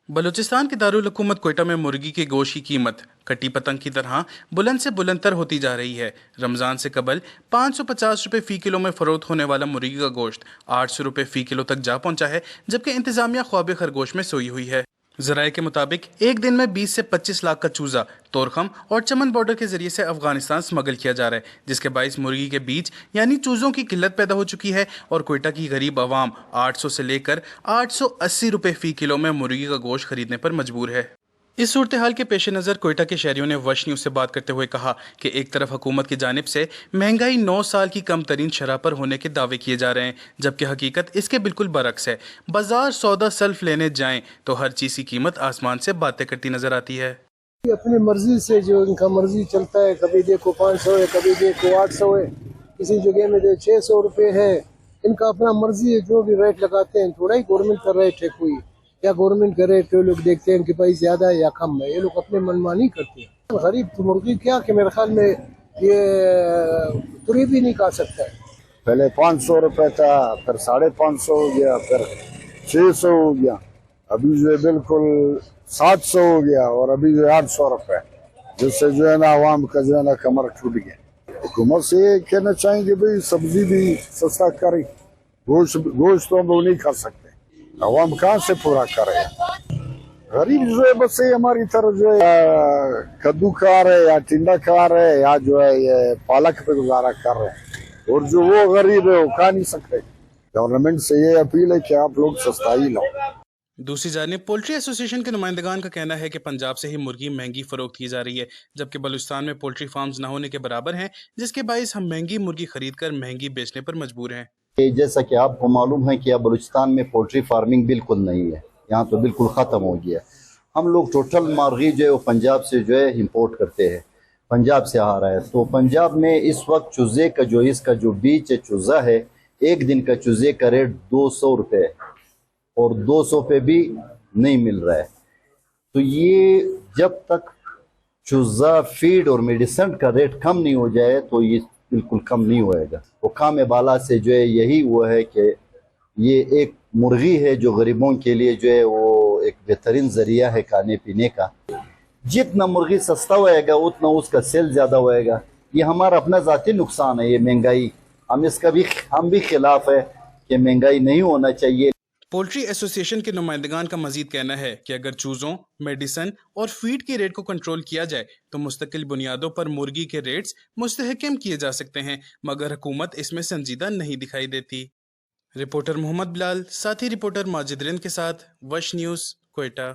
बलूचिस्तान के दारुल हुकूमत कोयटा में मुर्गी के गोश्त की कीमत कटी पतंग की तरह बुलंद से बुलंदतर होती जा रही है। रमज़ान से कबल 550 रुपये फ़ी किलो में फ़रोख्त होने वाला मुर्गी का गोश्त 800 रुपये फ़ी किलो तक जा पहुंचा है, जबकि इंतज़ामिया ख्वाब खरगोश में सोई हुई है। ज़राए के मुताबिक एक दिन में 20 से 25 लाख का चूज़ा तोरखम और चमन बॉर्डर के जरिए से अफगानिस्तान स्मगल किया जा रहा है, जिसके बाइस मुर्गी के बीज यानी चूज़ों की किल्लत पैदा हो चुकी है और कोयटा की गरीब आवाम 800 से लेकर 880 रुपये फ़ी किलो में मुर्गी का गोश्त खरीदने पर मजबूर है। इस सूरत हाल के पेश नज़र कोयटा के शहरियों ने वश न्यूज़ से बात करते हुए कहा कि एक तरफ हुकूमत की जानिब से महंगाई 9 साल की कम तरीन शरह पर होने के दावे किए जा रहे हैं, जबकि हकीकत इसके बिल्कुल बरक्स है। बाजार सौदा सल्फ लेने जाएं तो हर चीज़ की कीमत आसमान से बातें करती नजर आती है। अपनी मर्जी से जो इनका मर्जी चलता है, कभी देखो 500 है, कभी देखो 800 है, किसी जगह में 600 रुपये है। इनका अपना मर्जी है, जो भी रेट लगाते हैं। थोड़ा ही गवर्नमेंट का रेट है, कोई या गवर्नमेंट का रेट तो लोग देखते हैं कि भाई ज्यादा है या कम है, ये लोग अपने मनमानी करते हैं। गरीब तो मुर्गी क्या कि मेरे ख्याल में ये पूरी भी नहीं खा सकता है। पहले 500 रुपये था, फिर 550 हो गया, फिर 600 हो गया, अभी जो है बिल्कुल 700 हो गया और अभी जो 800 रुपये, जिससे जो है ना आवाम का जो है ना कमर टूट गया। हुकूमत से ये कहना चाहेंगे भाई सब्जी भी सस्ता करे, गोश्त तो हम लोग नहीं खा सकते, आवाम कहाँ से पूरा करे। गरीब जो है बस ये हमारी तरह जो है कद्दू खा रहे या टिंडा खा रहे या जो है ये पालक पे गुजारा कर रहे हैं, और जो वो गरीब है वो खा नहीं सकते। गवर्नमेंट से ये अपील है कि आप लोग सस्ता ही लो। दूसरी जानिब पोल्ट्री एसोसिएशन के नुमाइंदगान का कहना है कि पंजाब से ही मुर्गी महंगी फरोख्त की जा रही है, जबकि बलूचिस्तान में पोल्ट्री फार्म्स न होने के बराबर हैं, जिसके बायस हम महंगी मुर्गी खरीद कर महंगी बेचने पर मजबूर हैं। जैसा कि आपको मालूम है कि अब बलूचिस्तान में पोल्ट्री फार्मिंग बिल्कुल नहीं है, यहाँ तो बिल्कुल ख़त्म हो गया। हम लोग टोटल मुर्गी जो है वो पंजाब से जो है इम्पोर्ट करते हैं, पंजाब से आ रहा है। तो पंजाब में इस वक्त चूज़े का जो इसका जो बीच है चूज़ा है, एक दिन का चूज़े का रेट 200 रुपये है और 200 पे भी नहीं मिल रहा है। तो ये जब तक चूज़ा फीड और मेडिसिन का रेट कम नहीं हो जाए तो ये बिल्कुल कम नहीं होएगा। वो काम बाला से जो है यही वो है कि ये एक मुर्गी है जो गरीबों के लिए जो है वो एक बेहतरीन ज़रिया है खाने पीने का। जितना मुर्गी सस्ता होएगा उतना उसका सेल ज़्यादा होएगा। ये हमारा अपना ज़ाती नुकसान है, ये महंगाई। हम भी खिलाफ है कि महंगाई नहीं होना चाहिए। पोल्ट्री एसोसिएशन के नुमाइंदगान का मजीद कहना है कि अगर चूज़ों, मेडिसन और फीड के रेट को कंट्रोल किया जाए तो मुस्तकिल बुनियादों पर मुर्गी के रेट्स मुस्तहकम किए जा सकते हैं, मगर हुकूमत इसमें संजीदा नहीं दिखाई देती। रिपोर्टर मोहम्मद बिलाल, साथी रिपोर्टर माजिद रिंद के साथ वश न्यूज़, कोयटा।